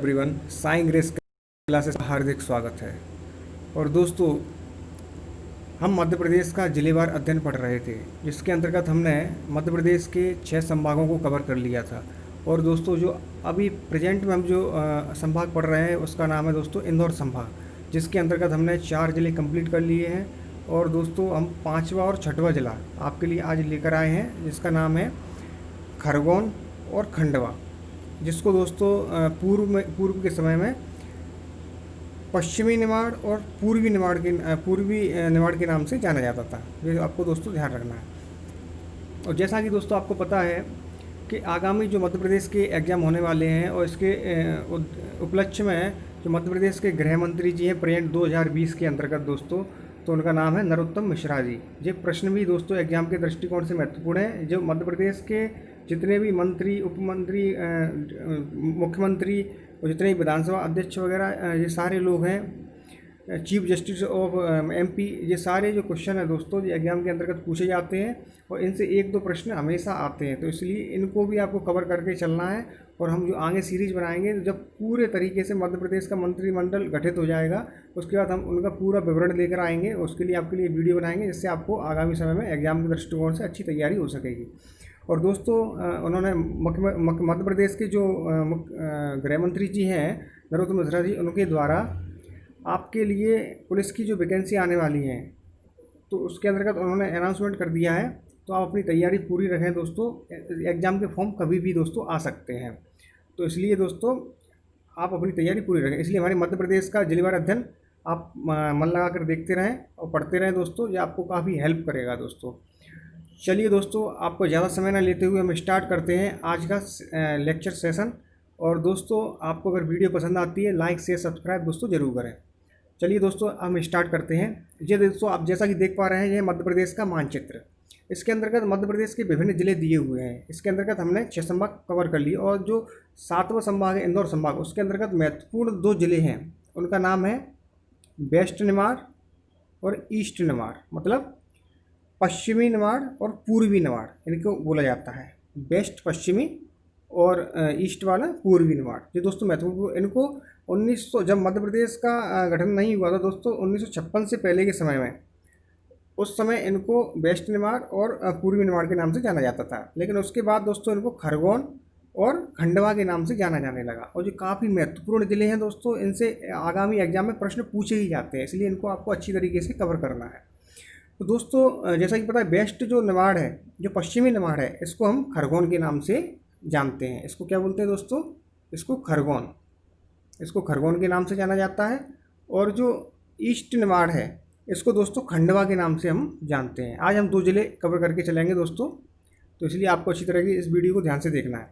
Everyone, Sai grace classes का हार्दिक स्वागत है। और दोस्तों, हम मध्य प्रदेश का जिलेवार अध्ययन पढ़ रहे थे, जिसके अंतर्गत हमने मध्य प्रदेश के 6 संभागों को कवर कर लिया था। और दोस्तों, जो अभी प्रेजेंट में हम जो संभाग पढ़ रहे हैं उसका नाम है दोस्तों इंदौर संभाग, जिसके अंतर्गत हमने 4 ज़िले कंप्लीट कर लिए हैं। और दोस्तों, हम 5वां और 6वां ज़िला आपके लिए आज लेकर आए हैं, जिसका नाम है खरगोन और खंडवा, जिसको दोस्तों पूर्व के समय में पश्चिमी निमाड़ और पूर्वी निमाड़ के नाम से जाना जाता था। ये आपको दोस्तों ध्यान रखना है। और जैसा कि दोस्तों आपको पता है कि आगामी जो मध्य प्रदेश के एग्ज़ाम होने वाले हैं, और इसके उपलक्ष्य में जो मध्य प्रदेश के गृह मंत्री जी हैं प्रेजेंट 2020 के अंतर्गत दोस्तों, तो उनका नाम है नरोत्तम मिश्रा जी। ये प्रश्न भी दोस्तों एग्ज़ाम के दृष्टिकोण से महत्वपूर्ण है। जो मध्य प्रदेश के जितने भी मंत्री, उपमंत्री, मुख्यमंत्री और जितने भी विधानसभा अध्यक्ष वगैरह ये सारे लोग हैं, चीफ जस्टिस ऑफ एमपी, ये सारे जो क्वेश्चन है दोस्तों ये एग्ज़ाम के अंतर्गत पूछे जाते हैं और इनसे 1-2 प्रश्न हमेशा आते हैं। तो इसलिए इनको भी आपको कवर करके चलना है। और हम जो आगे सीरीज बनाएंगे, जब पूरे तरीके से मध्य प्रदेश का मंत्रिमंडल गठित हो जाएगा, उसके बाद हम उनका पूरा विवरण लेकर आएंगे। उसके लिए आपके लिए वीडियो बनाएंगे, जिससे आपको आगामी समय में एग्ज़ाम के दृष्टिकोण से अच्छी तैयारी हो सकेगी। और दोस्तों, उन्होंने मध्य प्रदेश के जो गृह मंत्री जी हैं नरोत्तम मिश्रा जी, उनके द्वारा आपके लिए पुलिस की जो वैकेंसी आने वाली हैं, तो उसके अंतर्गत उन्होंने अनाउंसमेंट कर दिया है। तो आप अपनी तैयारी पूरी रखें दोस्तों। एग्ज़ाम के फॉर्म कभी भी दोस्तों आ सकते हैं, तो इसलिए दोस्तों आप अपनी तैयारी पूरी रखें। इसलिए हमारे मध्य प्रदेश का जिलेवार अध्ययन आप मन लगा कर देखते रहें और पढ़ते रहें दोस्तों। ये आपको काफ़ी हेल्प करेगा दोस्तों। चलिए दोस्तों, आपको ज़्यादा समय ना लेते हुए हम स्टार्ट करते हैं आज का लेक्चर सेशन। और दोस्तों, आपको अगर वीडियो पसंद आती है, लाइक शेयर सब्सक्राइब दोस्तों ज़रूर करें। चलिए दोस्तों, हम स्टार्ट करते हैं। ये दोस्तों आप जैसा कि देख पा रहे हैं, ये मध्य प्रदेश का मानचित्र। इसके अंतर्गत मध्य प्रदेश के विभिन्न जिले दिए हुए हैं। इसके अंतर्गत हमने 6 संभाग कवर कर लिए। और जो 7वां संभाग है इंदौर संभाग, उसके अंतर्गत महत्वपूर्ण 2 जिले हैं। उनका नाम है वेस्ट निमाड़ और ईस्ट निमाड़, मतलब पश्चिमी निमाड़ और पूर्वी निमाड़ इनको बोला जाता है। वेस्ट पश्चिमी और ईस्ट वाला पूर्वी निमाड़। ये दोस्तों महत्वपूर्ण, इनको 1900 जब मध्य प्रदेश का गठन नहीं हुआ था दोस्तों, 1956 से पहले के समय में, उस समय इनको वेस्ट निमाड़ और पूर्वी निमाड़ के नाम से जाना जाता था। लेकिन उसके बाद दोस्तों इनको खरगोन और खंडवा के नाम से जाना जाने लगा। और जो काफ़ी महत्वपूर्ण ज़िले हैं दोस्तों, इनसे आगामी एग्जाम में प्रश्न पूछे ही जाते हैं, इसलिए इनको आपको अच्छी तरीके से कवर करना है। तो दोस्तों, जैसा कि पता है, वेस्ट जो निमाड़ है, जो पश्चिमी निमाड़ है, इसको हम खरगोन के नाम से जानते हैं। इसको क्या बोलते हैं दोस्तों? इसको खरगोन के नाम से जाना जाता है। और जो ईस्ट निमाड़ है, इसको दोस्तों खंडवा के नाम से हम जानते हैं। आज हम 2 ज़िले कवर करके चलेंगे दोस्तों, तो इसलिए आपको अच्छी तरह की इस वीडियो को ध्यान से देखना है।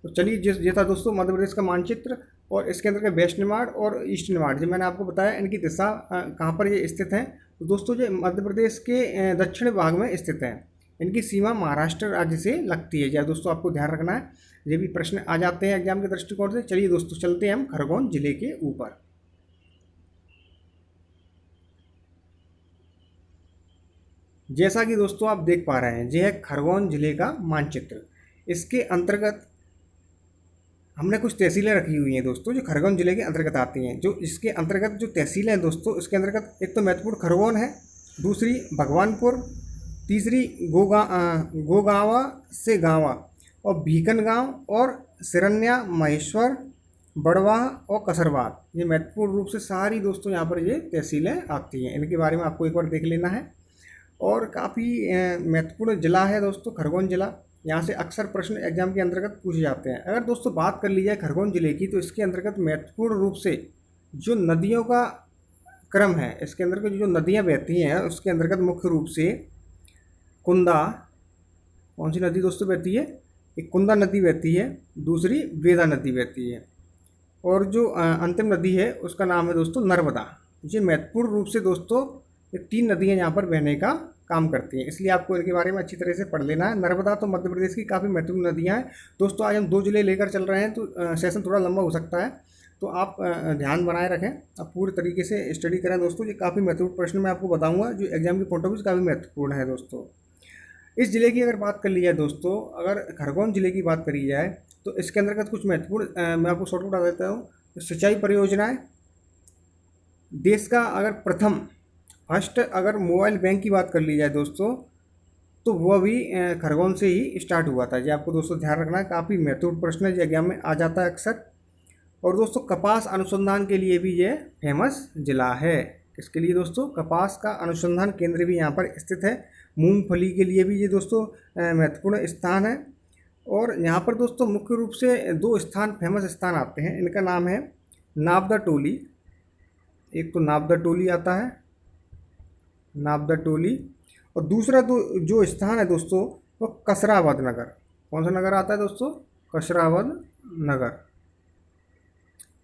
तो चलिए, ये था दोस्तों मध्य प्रदेश का मानचित्र। और इसके अंदर वेस्ट निमाड़ और ईस्ट निमाड़, जो मैंने आपको बताया, इनकी दिशा कहाँ पर ये स्थित है। तो दोस्तों, ये मध्य प्रदेश के दक्षिण भाग में स्थित है। इनकी सीमा महाराष्ट्र राज्य से लगती है। यह दोस्तों आपको ध्यान रखना है, ये भी प्रश्न आ जाते हैं एग्जाम के दृष्टिकोण से। चलिए दोस्तों, चलते हैं हम खरगोन जिले के ऊपर। जैसा कि दोस्तों आप देख पा रहे हैं, यह है खरगोन जिले का मानचित्र। इसके अंतर्गत हमने कुछ तहसीलें रखी हुई हैं दोस्तों, जो खरगोन जिले के अंतर्गत आती हैं। जो इसके अंतर्गत जो तहसीलें हैं दोस्तों, इसके अंतर्गत एक तो महत्वपूर्ण खरगोन है, दूसरी भगवानपुर, तीसरी गोगावा से गाँवा, और भीकन गांव, और सिरन्या, महेश्वर, बड़वाह और कसरवाद। ये महत्वपूर्ण रूप से सारी दोस्तों यहाँ पर ये तहसीलें आती हैं। इनके बारे में आपको एक बार देख लेना है। और काफ़ी महत्वपूर्ण ज़िला है दोस्तों खरगोन ज़िला। यहाँ से अक्सर प्रश्न एग्जाम के अंतर्गत पूछे जाते हैं। अगर दोस्तों बात कर ली जाए खरगोन ज़िले की, तो इसके अंतर्गत महत्वपूर्ण रूप से जो नदियों का क्रम है, इसके अंतर्गत जो नदियाँ बहती हैं, उसके अंतर्गत मुख्य रूप से कुंदा, कौन सी नदी दोस्तों बहती है? एक कुंदा नदी बहती है, दूसरी वेदा नदी बहती है, और जो अंतिम नदी है उसका नाम है दोस्तों नर्मदा। ये महत्वपूर्ण रूप से दोस्तों ये 3 नदियाँ यहाँ पर बहने का काम करती हैं, इसलिए आपको इनके बारे में अच्छी तरह से पढ़ लेना है। नर्मदा तो मध्य प्रदेश की काफ़ी महत्वपूर्ण नदियाँ हैं दोस्तों। आज हम 2 ज़िले लेकर चल रहे हैं, तो सेशन थोड़ा लंबा हो सकता है, तो आप ध्यान बनाए रखें, आप पूरी तरीके से स्टडी करें दोस्तों। ये काफ़ी महत्वपूर्ण प्रश्न मैं आपको बताऊँगा, जो एग्जाम के पॉइंट ऑफ व्यू से काफ़ी महत्वपूर्ण है दोस्तों। इस ज़िले की अगर बात कर ली जाए दोस्तों, अगर खरगोन ज़िले की बात करी जाए, तो इसके अंतर्गत कुछ महत्वपूर्ण मैं आपको शॉर्ट बता देता हूँ। सिंचाई परियोजनाएं। देश का अगर फर्स्ट अगर मोबाइल बैंक की बात कर ली जाए दोस्तों, तो वह भी खरगोन से ही स्टार्ट हुआ था। ये आपको दोस्तों ध्यान रखना है, काफ़ी महत्वपूर्ण प्रश्न है, ये एग्जाम में आ जाता है अक्सर। और दोस्तों कपास अनुसंधान के लिए भी ये फेमस जिला है। किसके लिए दोस्तों? कपास का अनुसंधान केंद्र भी यहाँ पर स्थित है। मूंगफली के लिए भी ये दोस्तों महत्वपूर्ण स्थान है। और यहाँ पर दोस्तों मुख्य रूप से दो स्थान, फेमस स्थान आते हैं। इनका नाम है नाबदा टोली। एक तो नाबदा टोली आता है, नाबदा टोली, और दूसरा जो स्थान है दोस्तों वो कसरावद नगर। कौन सा नगर आता है दोस्तों? कसरावद नगर।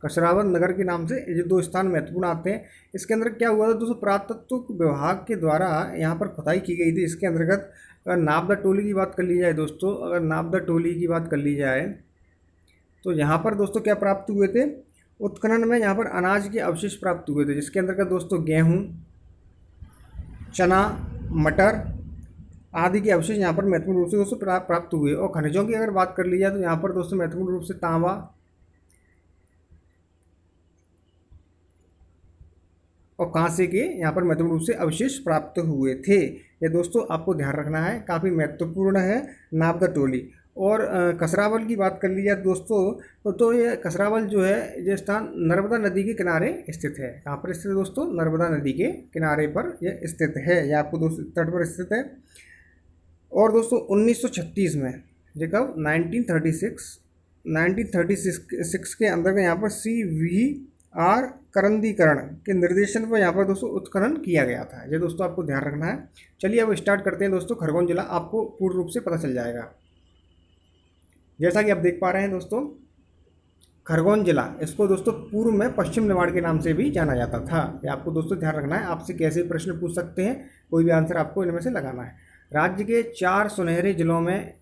कसरावद नगर के नाम से ये दो स्थान महत्वपूर्ण आते हैं। इसके अंदर क्या हुआ था दोस्तों? पुरातत्व विभाग के द्वारा यहाँ पर खुदाई की गई थी। इसके अंतर्गत अगर नाबदा टोली की बात कर ली जाए दोस्तों, अगर नाबदा टोली की बात कर ली जाए तो यहाँ पर दोस्तों क्या प्राप्त हुए थे? उत्खनन में यहाँ पर अनाज के अवशेष प्राप्त हुए थे, जिसके अंतर्गत दोस्तों गेहूँ, चना, मटर आदि के अवशेष यहाँ पर महत्वपूर्ण रूप से दोस्तों प्राप्त हुए। और खनिजों की अगर बात कर ली जाए तो यहाँ पर दोस्तों महत्वपूर्ण रूप से तांबा और कांसे के यहाँ पर महत्वपूर्ण रूप से अवशेष प्राप्त हुए थे। ये दोस्तों आपको ध्यान रखना है, काफ़ी महत्वपूर्ण है नाबदा टोली। और कसरावल की बात कर ली जाए दोस्तों, तो ये कसरावल जो है ये स्थान नर्मदा नदी के किनारे स्थित है। कहाँ पर स्थित है दोस्तों? नर्मदा नदी के किनारे पर यह स्थित है। यह आपको दोस्तों तट पर स्थित है। और दोस्तों 1936 में, ये कब? 1936 के अंदर यहाँ पर CVR करंदीकरण के निर्देशन पर यहाँ पर दोस्तों उत्खनन किया गया था। ये दोस्तों आपको ध्यान रखना है। चलिए अब स्टार्ट करते हैं दोस्तों। खरगोन जिला आपको पूर्ण रूप से पता चल जाएगा। जैसा कि आप देख पा रहे हैं दोस्तों, खरगोन जिला, इसको दोस्तों पूर्व में पश्चिम निमाड़ के नाम से भी जाना जाता था। ये आपको दोस्तों ध्यान रखना है। आपसे कैसे प्रश्न पूछ सकते हैं, कोई भी आंसर आपको इनमें से लगाना है। राज्य के 4 सुनहरे जिलों में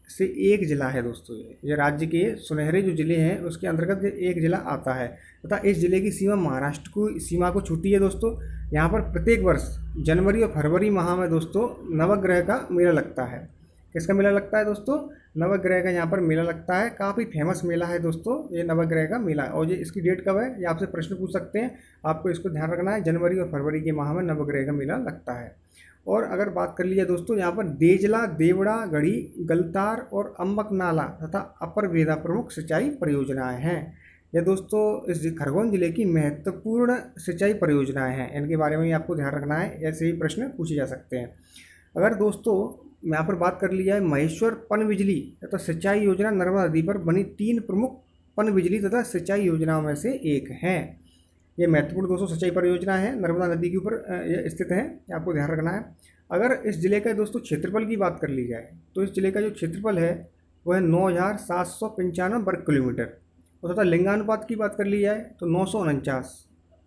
से एक जिला है दोस्तों। ये राज्य के सुनहरे जो जिले हैं उसके अंतर्गत एक जिला आता है तथा इस जिले की सीमा महाराष्ट्र को सीमा को छूती है दोस्तों। यहाँ पर प्रत्येक वर्ष जनवरी और फरवरी माह में दोस्तों नवग्रह का मेला लगता है। किसका मेला लगता है दोस्तों? नवग्रह का यहाँ पर मेला लगता है। काफ़ी फेमस मेला है दोस्तों ये नवग्रह का मेला। और ये इसकी डेट कब है, ये आपसे प्रश्न पूछ सकते हैं। आपको इसको ध्यान रखना है, जनवरी और फरवरी के माह में नवग्रह का मेला लगता है। और अगर बात कर ली जाए दोस्तों, यहाँ पर देजला, देवड़ा, गढ़ी, गलतार और अम्बक नाला तथा अपर वेदा प्रमुख सिंचाई परियोजनाएं हैं। ये दोस्तों इस खरगोन जिले की महत्वपूर्ण सिंचाई परियोजनाएं हैं। इनके बारे में आपको ध्यान रखना है, ऐसे ही प्रश्न पूछे जा सकते हैं। अगर दोस्तों यहाँ पर बात कर ली जाए महेश्वर पनबिजली तथा सिंचाई योजना नर्मदा नदी पर बनी 3 प्रमुख पनबिजली तथा सिंचाई योजनाओं में से एक है। ये महत्वपूर्ण दोस्तों सिंचाई परियोजना है, नर्मदा नदी के ऊपर ये स्थित है। आपको ध्यान रखना है। अगर इस जिले का दोस्तों क्षेत्रफल की बात कर ली जाए तो इस जिले का जो क्षेत्रफल है वह है 9,795 वर्ग किलोमीटर। और तथा लिंगानुपात की बात कर ली जाए तो 949,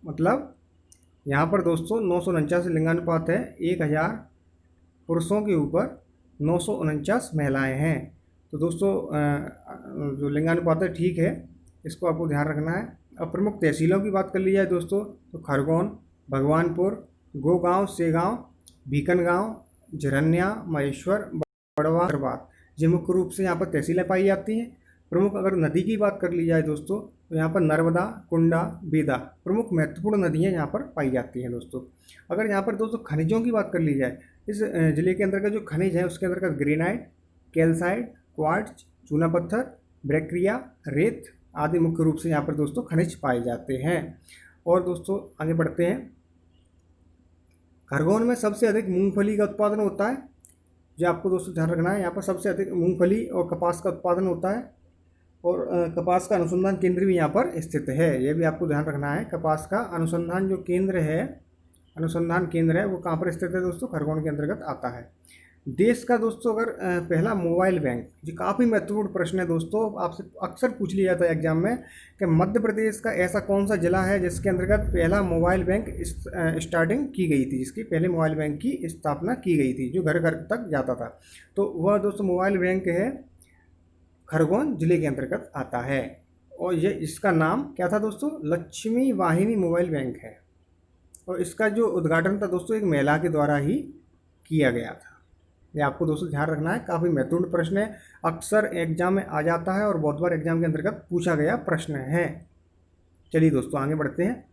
मतलब यहाँ पर दोस्तों 949 लिंगानुपात है। 1000 पुरुषों के ऊपर 949 महिलाएं हैं। तो दोस्तों जो लिंगानुपात है ठीक है, इसको आपको ध्यान रखना है। अब प्रमुख तहसीलों की बात कर ली जाए दोस्तों तो खरगोन, भगवानपुर, गोगांव, सेगांव, भीकनगांव, झरन्या, महेश्वर, बड़वा, दरबार, ये मुख्य रूप से यहाँ पर तहसीलें पाई जाती हैं। प्रमुख अगर नदी की बात कर ली जाए दोस्तों तो यहाँ पर नर्मदा, कुंडा, बेदा प्रमुख महत्वपूर्ण नदियाँ यहाँ पर पाई जाती हैं दोस्तों। अगर यहाँ पर दोस्तों खनिजों की बात कर ली जाए, इस जिले के अंतर्गत जो खनिज है उसके अंतर्गत ग्रेनाइट, कैल्साइट, क्वार्ट्ज, चूना पत्थर, ब्रैक्रिया, रेत आदि मुख्य रूप से यहाँ पर दोस्तों खनिज पाए जाते हैं। और दोस्तों आगे बढ़ते हैं। खरगोन में सबसे अधिक मूंगफली का उत्पादन होता है। जो आपको दोस्तों ध्यान रखना है, यहाँ पर सबसे अधिक मूंगफली और कपास का उत्पादन होता है। और कपास का अनुसंधान केंद्र भी यहाँ पर स्थित है। ये भी आपको ध्यान रखना है। कपास का अनुसंधान जो केंद्र है, अनुसंधान केंद्र है, वो कहाँ पर स्थित है दोस्तों? खरगोन के अंतर्गत आता है। देश का दोस्तों अगर पहला मोबाइल बैंक, जो काफ़ी महत्वपूर्ण प्रश्न है दोस्तों, आपसे अक्सर पूछ लिया जाता है एग्जाम में कि मध्य प्रदेश का ऐसा कौन सा जिला है जिसके अंतर्गत पहला मोबाइल बैंक स्टार्टिंग की गई थी, जिसकी पहले मोबाइल बैंक की स्थापना की गई थी, जो घर घर तक जाता था। तो वह दोस्तों मोबाइल बैंक है, खरगोन जिले के अंतर्गत आता है। और ये इसका नाम क्या था दोस्तों? लक्ष्मी वाहिनी मोबाइल बैंक है। और इसका जो उद्घाटन था दोस्तों एक महिला के द्वारा ही किया गया था। ये आपको दोस्तों ध्यान रखना है, काफ़ी महत्वपूर्ण प्रश्न है, अक्सर एग्जाम में आ जाता है और बहुत बार एग्जाम के अंतर्गत पूछा गया प्रश्न है। चलिए दोस्तों आगे बढ़ते हैं।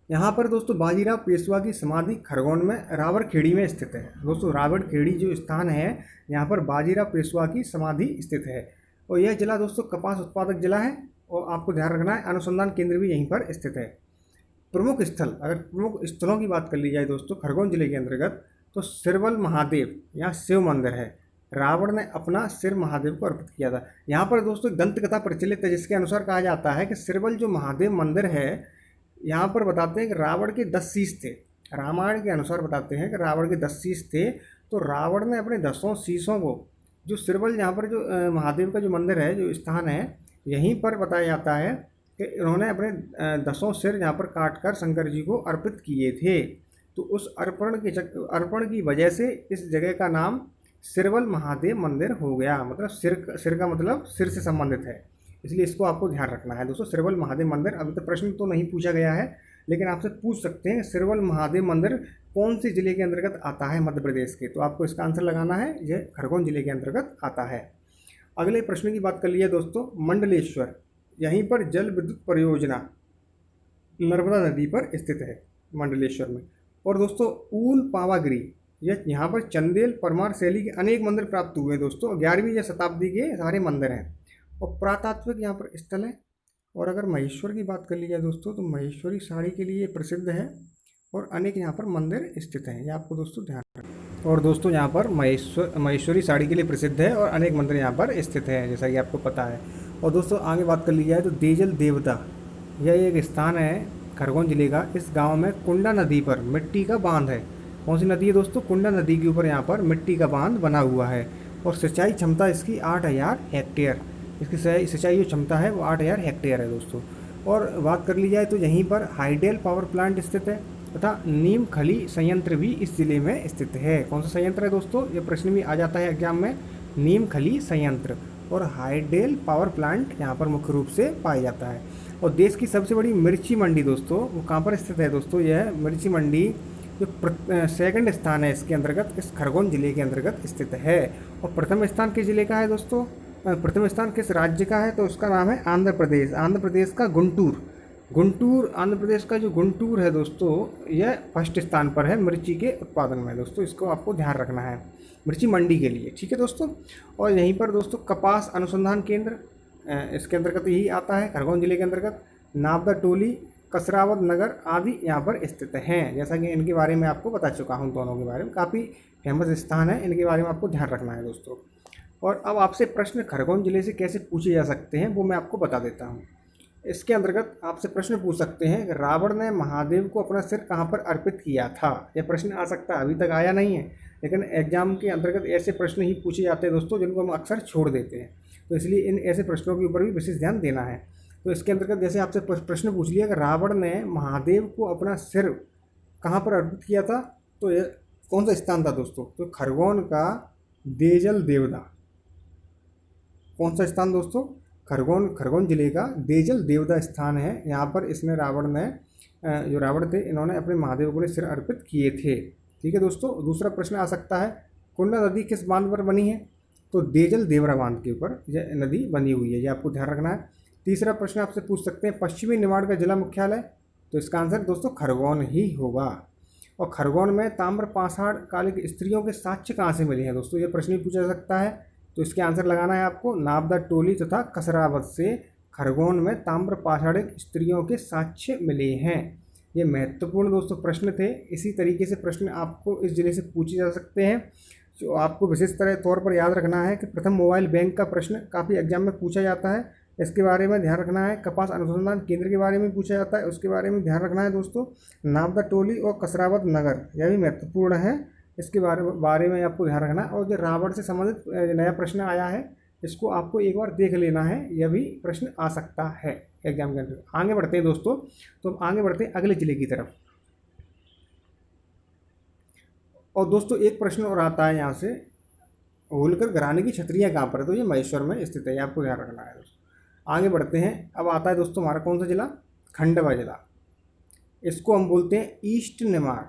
यहाँ पर दोस्तों बाजीराव पेशवा की समाधि खरगोन में रावड़खेड़ी में स्थित है। दोस्तों रावड़खेड़ी जो स्थान है, यहाँ पर बाजीराव पेशवा की समाधि स्थित है। और यह जिला दोस्तों कपास उत्पादक जिला है, और आपको ध्यान रखना है अनुसंधान केंद्र भी यहीं पर स्थित है। प्रमुख स्थल, अगर प्रमुख स्थलों की बात कर ली जाए दोस्तों खरगोन जिले के अंतर्गत, तो सिरवल महादेव यहाँ शिव मंदिर है। रावण ने अपना सिर महादेव को अर्पित किया था। यहाँ पर दोस्तों एक दंत कथा प्रचलित है, जिसके अनुसार कहा जाता है कि सिरवल जो महादेव मंदिर है, यहाँ पर बताते हैं कि रावण के 10 शीश थे। रामायण के अनुसार बताते हैं कि रावण के 10 शीश थे, तो रावण ने अपने 10 शीशों को जो सिरवल, यहाँ पर जो महादेव का जो मंदिर है, जो स्थान है, यहीं पर बताया जाता है कि इन्होंने अपने 10 सिर यहाँ पर काट कर शंकर जी को अर्पित किए थे। तो उस अर्पण की वजह से इस जगह का नाम सिरवल महादेव मंदिर हो गया। मतलब सिर का मतलब सिर से संबंधित है, इसलिए इसको आपको ध्यान रखना है दोस्तों। सिरवल महादेव मंदिर, अभी तक प्रश्न तो नहीं पूछा गया है, लेकिन आपसे पूछ सकते हैं सिरवल महादेव मंदिर कौन से जिले के अंतर्गत आता है मध्य प्रदेश के, तो आपको इसका आंसर लगाना है, यह खरगोन जिले के अंतर्गत आता है। अगले प्रश्न की बात कर लिया दोस्तों, मंडलेश्वर, यहीं पर जल विद्युत परियोजना नर्मदा नदी पर स्थित है मंडलेश्वर में। और दोस्तों ऊल पावागिरी, यह यहाँ पर चंदेल परमार शैली के अनेक मंदिर प्राप्त हुए हैं दोस्तों। 11वीं शताब्दी के सारे मंदिर हैं, और पुरातात्विक यहाँ पर स्थल है। और अगर महेश्वर की बात कर ली जाए दोस्तों, तो महेश्वरी साड़ी के लिए प्रसिद्ध है, और अनेक यहाँ पर मंदिर स्थित हैं, ये आपको दोस्तों ध्यान रखना। और दोस्तों यहाँ पर महेश्वरी साड़ी के लिए प्रसिद्ध है, और अनेक मंदिर यहाँ पर स्थित हैं, जैसा कि आपको पता है। और दोस्तों आगे बात कर ली जाए तो देजल देवता, यह एक स्थान है खरगोन जिले का। इस गांव में कुंडा नदी पर मिट्टी का बांध है। कौन सी नदी है दोस्तों? कुंडा नदी के ऊपर यहाँ पर मिट्टी का बांध बना हुआ है, और सिंचाई क्षमता इसकी 8000 हेक्टेयर, इसकी सिंचाई जो क्षमता है वो 8000 हेक्टेयर है दोस्तों। और बात कर ली जाए तो यहीं पर हाइडेल पावर प्लांट स्थित है, तथा नीमखली संयंत्र भी इस जिले में स्थित है। कौन सा संयंत्र है दोस्तों? ये प्रश्न भी आ जाता है एग्जाम में। नीमखली संयंत्र और हाइडेल पावर प्लांट यहाँ पर मुख्य रूप से पाया जाता है। और देश की सबसे बड़ी मिर्ची मंडी दोस्तों वो कहाँ पर स्थित है दोस्तों? यह मिर्ची मंडी जो सेकंड स्थान है इसके अंतर्गत, इस खरगोन जिले के अंतर्गत स्थित है। और प्रथम स्थान किस जिले का है दोस्तों? प्रथम स्थान किस राज्य का है? तो उसका नाम है आंध्र प्रदेश। आंध्र प्रदेश का गुंटूर आंध्र प्रदेश का जो गुंटूर है दोस्तों, यह फर्स्ट स्थान पर है मिर्ची के उत्पादन में दोस्तों। इसको आपको ध्यान रखना है मिर्ची मंडी के लिए, ठीक है दोस्तों। और यहीं पर दोस्तों कपास अनुसंधान केंद्र इसके अंतर्गत यही आता है खरगोन जिले के अंतर्गत। नाबदा टोली, कसरावत नगर आदि यहाँ पर स्थित हैं। जैसा कि इनके बारे में आपको बता चुका हूँ, दोनों के बारे में काफ़ी फेमस स्थान है, इनके बारे में आपको ध्यान रखना है दोस्तों। और अब आपसे प्रश्न खरगोन जिले से कैसे पूछे जा सकते हैं वो मैं आपको बता देता हूँ। इसके अंतर्गत आपसे प्रश्न पूछ सकते हैं कि रावण ने महादेव को अपना सिर कहाँ पर अर्पित किया था। यह प्रश्न आ सकता है, अभी तक आया नहीं है, लेकिन एग्जाम के अंतर्गत ऐसे प्रश्न ही पूछे जाते हैं दोस्तों जिनको हम अक्सर छोड़ देते हैं। तो इसलिए इन ऐसे प्रश्नों के ऊपर भी विशेष ध्यान देना है। तो इसके अंतर्गत जैसे आपसे प्रश्न पूछ लिया कि रावण ने महादेव को अपना सिर कहाँ पर अर्पित किया था, तो यह कौन सा स्थान था दोस्तों? तो खरगोन का देजल देवदा। कौन सा स्थान दोस्तों? खरगोन जिले का देजल देवदा स्थान है। यहाँ पर इसमें रावण ने जो रावण थे इन्होंने अपने महादेव को सिर अर्पित किए थे, ठीक है दोस्तों। दूसरा प्रश्न आ सकता है कुंडा नदी किस बांध पर बनी है? तो देजल देवरा बांध के ऊपर यह नदी बनी हुई है, ये आपको ध्यान रखना है। तीसरा प्रश्न आपसे पूछ सकते हैं पश्चिमी निमाड़ का जिला मुख्यालय, तो इसका आंसर दोस्तों खरगोन ही होगा। और खरगोन में ताम्र पाषाण कालिक स्त्रियों के साक्ष्य कहाँ से मिले हैं दोस्तों? ये प्रश्न भी पूछा जा सकता है, तो इसके आंसर लगाना है आपको नाबदा टोली तथा कसरावत से खरगोन में ताम्र पाषाणिक स्त्रियों के साक्ष्य मिले हैं। ये महत्वपूर्ण दोस्तों प्रश्न थे। इसी तरीके से प्रश्न आपको इस जिले से पूछे जा सकते हैं। जो आपको विशेष तरह तौर पर याद रखना है कि प्रथम मोबाइल बैंक का प्रश्न काफ़ी एग्जाम में पूछा जाता है, इसके बारे में ध्यान रखना है। कपास अनुसंधान केंद्र के बारे में पूछा जाता है, उसके बारे में ध्यान रखना है दोस्तों। नाबदा टोली और कसरावत नगर, यह भी महत्वपूर्ण है, इसके बारे में आपको ध्यान रखना है। और जो रावण से संबंधित नया प्रश्न आया है, इसको आपको एक बार देख लेना है, यह भी प्रश्न आ सकता है एग्जाम के अंदर। आगे बढ़ते हैं दोस्तों, तो हम आगे बढ़ते हैं अगले जिले की तरफ। और दोस्तों एक प्रश्न और आता है यहाँ से, होलकर घराने की छतरियाँ कहाँ पर है? तो ये महेश्वर में स्थित है, आपको ध्यान रखना है दोस्तों। आगे बढ़ते हैं, अब आता है दोस्तों हमारा कौन सा जिला? खंडवा जिला। इसको हम बोलते हैं ईस्ट निमाड़,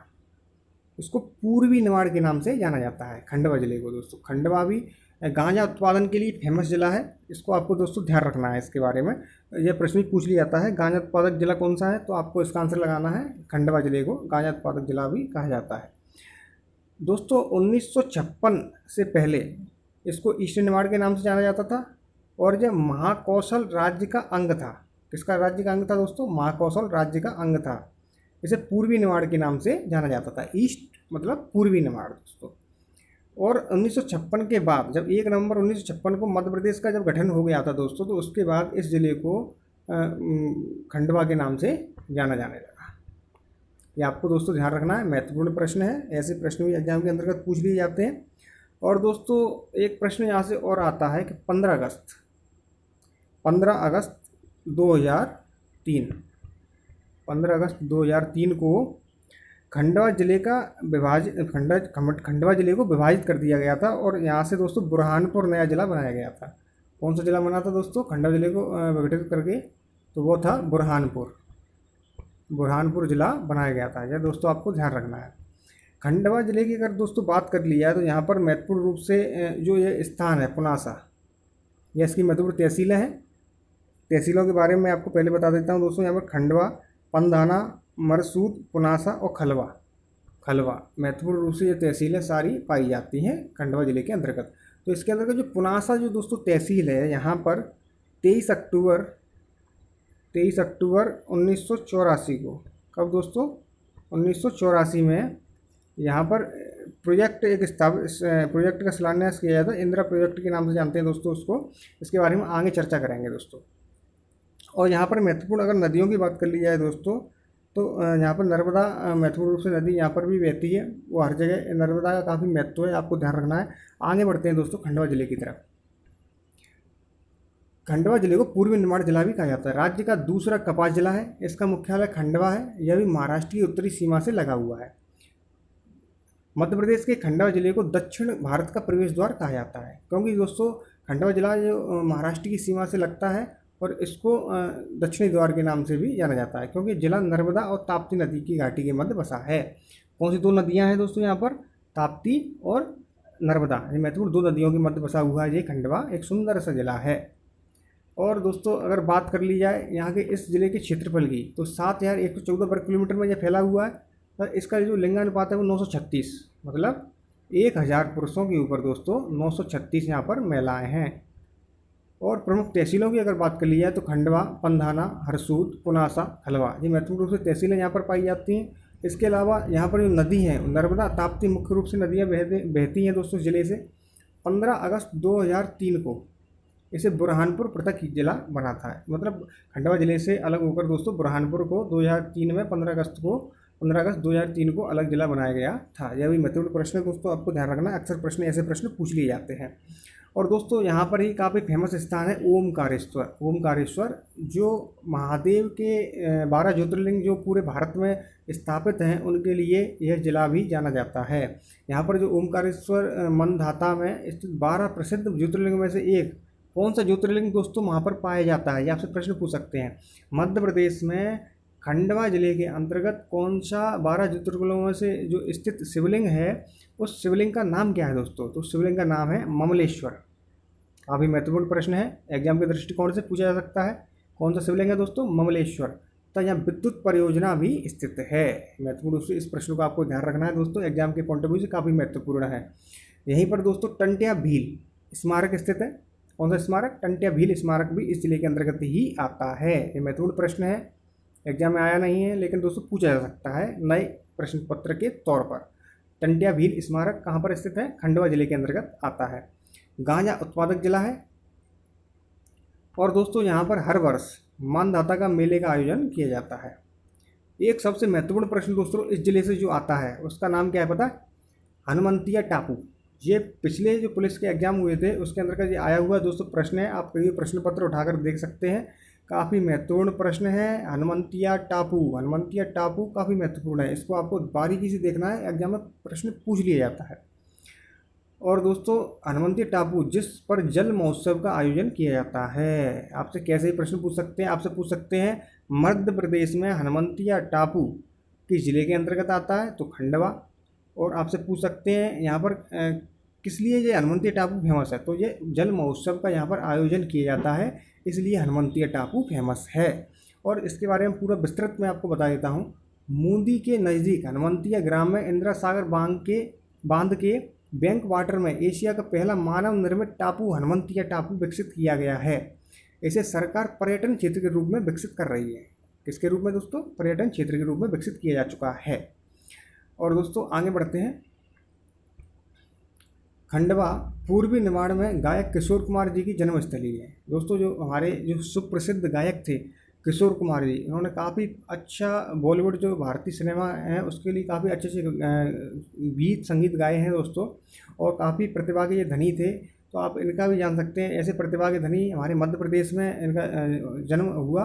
इसको पूर्वी निमाड़ के नाम से जाना जाता है खंडवा जिले को दोस्तों। खंडवा भी गांजा उत्पादन के लिए फेमस जिला है, इसको आपको दोस्तों ध्यान रखना है इसके बारे में। यह प्रश्न भी पूछ लिया जाता है, गांजा उत्पादक जिला कौन सा है, तो आपको इसका आंसर लगाना है खंडवा जिले को गांजा उत्पादक जिला भी कहा जाता है। दोस्तों 1956 से पहले इसको ईस्ट निमाड़ के नाम से जाना जाता था, और यह महाकौशल राज्य का अंग था। किसका राज्य का अंग था दोस्तों? महाकौशल राज्य का अंग था। इसे पूर्वी निमाड़ के नाम से जाना जाता था। ईस्ट मतलब पूर्वी निमाड़ दोस्तों। और 1956 के बाद जब 1 नवंबर 1956 को मध्य प्रदेश का जब गठन हो गया था दोस्तों, तो उसके बाद इस ज़िले को खंडवा के नाम से जाना जाने लगा। ये आपको दोस्तों ध्यान रखना है, महत्वपूर्ण प्रश्न है। ऐसे प्रश्न भी एग्जाम के अंतर्गत पूछ लिए जाते हैं। और दोस्तों एक प्रश्न यहाँ से और आता है कि 15 अगस्त 2003 15 अगस्त 2003 को खंडवा जिले का खंडवा जिले को विभाजित कर दिया गया था, और यहाँ से दोस्तों बुरहानपुर नया जिला बनाया गया था। कौन सा जिला बना था दोस्तों खंडवा जिले को विघटित करके? तो वो था बुरहानपुर जिला बनाया गया था। यह दोस्तों आपको ध्यान रखना है। खंडवा जिले की अगर दोस्तों बात कर ली जाए तो यहाँ पर महत्वपूर्ण रूप से जो ये स्थान है पुनासा, यह इसकी महत्वपूर्ण तहसीलें हैं। तहसीलों के बारे में आपको पहले बता देता हूँ दोस्तों। यहाँ पर खंडवा, पंधाना, मरसूद, पुनासा और खलवा महत्वपूर्ण रूप से ये तहसीलें सारी पाई जाती हैं खंडवा जिले के अंतर्गत। तो इसके अंतर्गत जो पुनासा जो दोस्तों तहसील है, यहाँ पर 23 अक्टूबर 1984 को, कब दोस्तों? 1984 में यहाँ पर प्रोजेक्ट का शिलान्यास किया जाता है। इंदिरा प्रोजेक्ट के नाम से जानते हैं दोस्तों उसको। इसके बारे में आगे चर्चा करेंगे दोस्तों। और यहाँ पर महत्वपूर्ण अगर नदियों की बात कर ली जाए दोस्तों, तो यहाँ पर नर्मदा महत्वपूर्ण रूप से नदी यहाँ पर भी बहती है। वो हर जगह नर्मदा का काफ़ी महत्व है, आपको ध्यान रखना है। आगे बढ़ते हैं दोस्तों खंडवा जिले की तरफ। खंडवा जिले को पूर्वी निमाड़ जिला भी कहा जाता है। राज्य का दूसरा कपास जिला है। इसका मुख्यालय खंडवा है। यह भी महाराष्ट्र की उत्तरी सीमा से लगा हुआ है। मध्य प्रदेश के खंडवा जिले को दक्षिण भारत का प्रवेश द्वार कहा जाता है, क्योंकि दोस्तों खंडवा जिला जो महाराष्ट्र की सीमा से लगता है, और इसको दक्षिणी द्वार के नाम से भी जाना जाता है, क्योंकि जिला नर्मदा और ताप्ती नदी की घाटी के मध्य बसा है। कौन सी 2 नदियाँ हैं दोस्तों यहाँ पर? ताप्ती और नर्मदा, ये महत्वपूर्ण 2 नदियों के मध्य बसा हुआ है ये खंडवा। एक सुंदर सा जिला है। और दोस्तों अगर बात कर ली जाए यहाँ के इस जिले के क्षेत्रफल की, तो 7114 वर्ग किलोमीटर में यह फैला हुआ है। और इसका जो लिंगानुपात है वो 936, मतलब 1000 पुरुषों के ऊपर दोस्तों 936 यहाँ पर महिलाएं हैं। और प्रमुख तहसीलों की अगर बात कर ली जाए तो खंडवा, पंधाना, हरसूद, पुनासा, खलवा, ये महत्वपूर्ण रूप से तहसीलें यहाँ पर पाई जाती हैं। इसके अलावा यहाँ पर जो नदी हैं नर्मदा, ताप्ती मुख्य रूप से नदियाँ बहती हैं दोस्तों जिले से। 15 अगस्त 2003 को इसे बुरहानपुर पृथक जिला बना था। मतलब खंडवा जिले से अलग होकर दोस्तों बुरहानपुर को 2003 में 15 अगस्त 2003 को अलग जिला बनाया गया था। यह भी महत्वपूर्ण प्रश्न है दोस्तों, आपको ध्यान रखना है। अक्सर प्रश्न ऐसे प्रश्न पूछ लिए जाते हैं। और दोस्तों यहाँ पर ही काफ़ी फेमस स्थान है ओमकारेश्वर, जो महादेव के 12 ज्योतिर्लिंग जो पूरे भारत में स्थापित हैं उनके लिए यह जिला भी जाना जाता है। यहाँ पर जो ओमकारेश्वर मनधाता में स्थित 12 प्रसिद्ध ज्योतिर्लिंग में से एक कौन सा ज्योतिर्लिंग दोस्तों वहाँ पर पाया जाता है, ये आपसे प्रश्न पूछ सकते हैं। मध्य प्रदेश में खंडवा जिले के अंतर्गत कौन सा 12 ज्योतिर्लिंगों में से जो स्थित शिवलिंग है, उस शिवलिंग का नाम क्या है दोस्तों? तो शिवलिंग का नाम है ममलेश्वर। काफ़ी महत्वपूर्ण प्रश्न है, एग्जाम के दृष्टिकोण से पूछा जा सकता है। कौन सा शिवलिंग है दोस्तों? ममलेश्वर। तो यहाँ विद्युत परियोजना भी स्थित है। महत्वपूर्ण रूप से इस प्रश्न को आपको ध्यान रखना है दोस्तों, एग्जाम के पॉइंट ऑफ व्यू से काफ़ी महत्वपूर्ण है। यहीं पर दोस्तों टंट्या भील स्मारक स्थित है। कौन सा स्मारक? टंट्या भील स्मारक भी इस जिले के अंतर्गत ही आता है। ये महत्वपूर्ण प्रश्न है, एग्जाम में आया नहीं है लेकिन दोस्तों पूछा जा सकता है नए प्रश्न पत्र के तौर पर। टंट्या भील स्मारक कहाँ पर स्थित है? खंडवा जिले के अंतर्गत आता है। गांजा उत्पादक जिला है। और दोस्तों यहाँ पर हर वर्ष मानधाता का मेले का आयोजन किया जाता है। एक सबसे महत्वपूर्ण प्रश्न दोस्तों इस जिले से जो आता है उसका नाम क्या है पता है? हनुमंतिया टापू। ये पिछले जो पुलिस के एग्जाम हुए थे उसके अंतर्गत ये आया हुआ दोस्तों प्रश्न है। आप कभी प्रश्न पत्र उठाकर देख सकते हैं, काफ़ी महत्वपूर्ण प्रश्न है। हनुमंतिया टापू काफ़ी महत्वपूर्ण है, इसको आपको बारीकी से देखना है, एग्जाम में प्रश्न पूछ लिया जाता है। और दोस्तों हनुमंतिया टापू जिस पर जल महोत्सव का आयोजन किया जाता है, आपसे कैसे ही प्रश्न पूछ सकते हैं। आपसे पूछ सकते हैं मध्य प्रदेश में हनुमंतिया टापू किस जिले के अंतर्गत आता है? तो खंडवा। और आपसे पूछ सकते हैं यहाँ पर किस लिए ये हनुमंतिया टापू फेमस है? तो ये जल महोत्सव का यहाँ पर आयोजन किया जाता है, इसलिए हनुमंतिया टापू फेमस है। और इसके बारे में पूरा विस्तृत मैं आपको बता देता हूँ। मूंदी के नज़दीक हनुमंतिया ग्राम में इंदिरा सागर बांध के बैंक वाटर में एशिया का पहला मानव निर्मित टापू हनुमंतिया टापू विकसित किया गया है। इसे सरकार पर्यटन क्षेत्र के रूप में विकसित कर रही है। किसके रूप में दोस्तों? पर्यटन क्षेत्र के रूप में विकसित किया जा चुका है। और दोस्तों आगे बढ़ते हैं। खंडवा पूर्वी निमाड़ में गायक किशोर कुमार जी की जन्मस्थली है। दोस्तों जो हमारे जो सुप्रसिद्ध गायक थे किशोर कुमार जी, इन्होंने काफ़ी अच्छा बॉलीवुड जो भारतीय सिनेमा है उसके लिए काफ़ी अच्छे अच्छे गीत संगीत गाए हैं दोस्तों, और काफ़ी प्रतिभा के ये धनी थे। तो आप इनका भी जान सकते हैं, ऐसे प्रतिभा के धनी हमारे मध्य प्रदेश में इनका जन्म हुआ,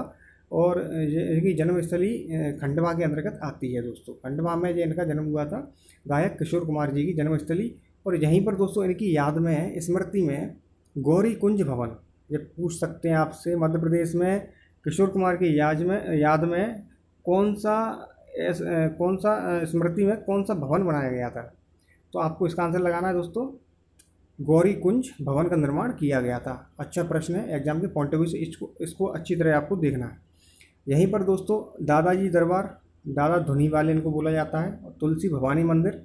और इनकी जन्मस्थली खंडवा के अंतर्गत आती है दोस्तों। खंडवा में जो इनका जन्म हुआ था गायक किशोर कुमार जी की जन्मस्थली, और यहीं पर दोस्तों इनकी याद में स्मृति में गौरी कुंज भवन, ये पूछ सकते हैं आपसे, मध्य प्रदेश में किशोर कुमार की याद में कौन सा स्मृति में कौन सा भवन बनाया गया था? तो आपको इसका आंसर लगाना है दोस्तों, गौरी कुंज भवन का निर्माण किया गया था। अच्छा प्रश्न है, एग्जाम के पॉइंट ऑफ व्यू से इसको अच्छी तरह आपको देखना है। यहीं पर दोस्तों दादाजी दरबार, दादा धुनी वाले इनको बोला जाता है, और तुलसी भवानी मंदिर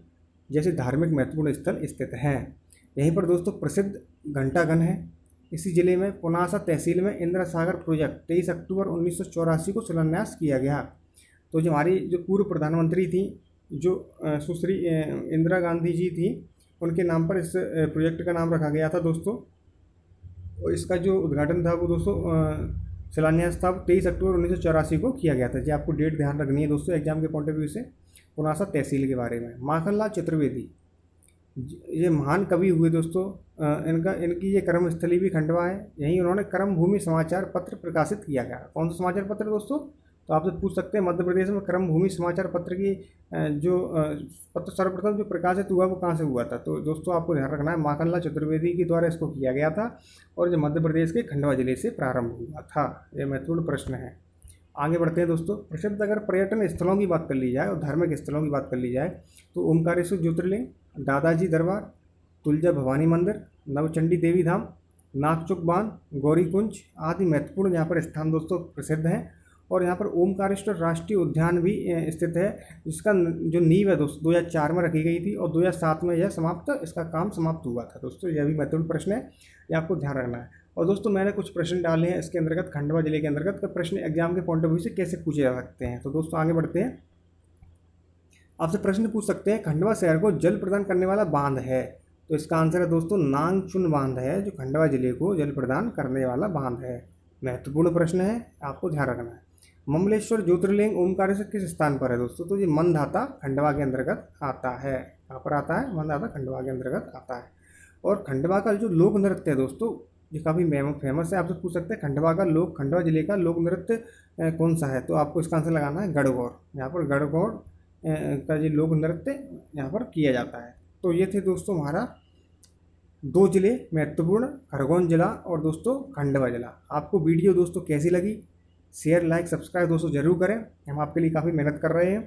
जैसे धार्मिक महत्वपूर्ण स्थल स्थित हैं। यहीं पर दोस्तों प्रसिद्ध घंटाघन है। इसी जिले में पुनासा तहसील में इंदिरा सागर प्रोजेक्ट 23 अक्टूबर 1984 को शिलान्यास किया गया। तो जो हमारी जो पूर्व प्रधानमंत्री थी, जो सुश्री इंदिरा गांधी जी थी, उनके नाम पर इस प्रोजेक्ट का नाम रखा गया था दोस्तों। और इसका जो उद्घाटन था वो दोस्तों शिलान्यास था 23 अक्टूबर 1984 को किया गया था। जी आपको डेट ध्यान रखनी है दोस्तों एग्जाम के पॉइंट ऑफ व्यू से। पुनासा तहसील के बारे में माखनलाल चतुर्वेदी, ये महान कवि हुए दोस्तों। इनकी ये कर्मस्थली भी खंडवा है। यहीं उन्होंने कर्मभूमि समाचार पत्र प्रकाशित किया गया। कौन सा समाचार पत्र दोस्तों? तो आपसे पूछ सकते हैं, मध्य प्रदेश में कर्मभूमि समाचार पत्र की जो पत्र सर्वप्रथम जो प्रकाशित हुआ वो कहाँ से हुआ था? तो दोस्तों आपको ध्यान रखना है, माखनलाल चतुर्वेदी के द्वारा इसको किया गया था, और जो मध्य प्रदेश के खंडवा जिले से प्रारंभ हुआ था। ये महत्वपूर्ण प्रश्न है। आगे बढ़ते हैं दोस्तों। प्रसिद्ध अगर पर्यटन स्थलों की बात कर ली जाए और धार्मिक स्थलों की बात कर ली जाए तो ओमकारेश्वर ज्योतिर्लिंग, दादाजी दरबार, तुलजा भवानी मंदिर, नवचंडी देवी धाम, नागचुक बांध, गौरी कुंज आदि महत्वपूर्ण यहाँ पर स्थान दोस्तों प्रसिद्ध हैं। और यहाँ पर ओमकारेश्वर राष्ट्रीय उद्यान भी स्थित है, जिसका जो नींव है दोस्तों 2004 में रखी गई थी, और 2007 में इसका काम समाप्त हुआ था दोस्तों। यह भी महत्वपूर्ण प्रश्न है, ये आपको ध्यान रखना है। और दोस्तों मैंने कुछ प्रश्न डाले हैं इसके अंतर्गत, खंडवा जिले के अंतर्गत का प्रश्न एग्जाम के पॉइंट ऑफ व्यू से कैसे पूछे जा सकते हैं। तो दोस्तों आगे बढ़ते हैं। आपसे प्रश्न पूछ सकते हैं, खंडवा शहर को जल प्रदान करने वाला बांध है? तो इसका आंसर है दोस्तों नागचुन बांध है, जो खंडवा जिले को जल प्रदान करने वाला बांध है। महत्वपूर्ण प्रश्न है, आपको ध्यान रखना है। ममलेश्वर ज्योतिर्लिंग ओमकारेश्वर किस स्थान पर है दोस्तों? तो ये मनधाता खंडवा के अंतर्गत आता है। कहाँ पर आता है? मनधाता खंडवा के अंतर्गत आता है। और खंडवा का जो लोक नृत्य है दोस्तों, ये काफ़ी फेमस है। आपसे पूछ सकते हैं खंडवा जिले का लोक नृत्य कौन सा है? तो आपको इसका आंसर लगाना है गणगौर। यहाँ पर गणगौर का जो लोक नृत्य यहाँ पर किया जाता है। तो ये थे दोस्तों हमारा 2 जिले महत्वपूर्ण, खरगोन जिला और दोस्तों खंडवा जिला। आपको वीडियो दोस्तों कैसी लगी? शेयर लाइक सब्सक्राइब दोस्तों जरूर करें, हम आपके लिए काफ़ी मेहनत कर रहे हैं।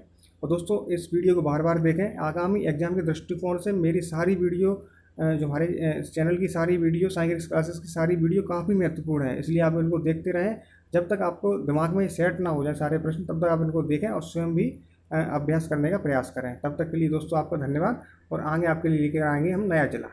और दोस्तों इस वीडियो को बार बार देखें। आगामी एग्जाम के दृष्टिकोण से मेरी सारी वीडियो जो हमारे चैनल की सारी वीडियो, साइंस क्लासेस की सारी वीडियो काफ़ी महत्वपूर्ण है, इसलिए आप इनको देखते रहें। जब तक आपको दिमाग में सेट ना हो जाए सारे प्रश्न, तब तक आप इनको देखें और स्वयं भी अभ्यास करने का प्रयास करें। तब तक के लिए दोस्तों आपका धन्यवाद, और आगे आपके लिए लेकर आएंगे हम नया जिला।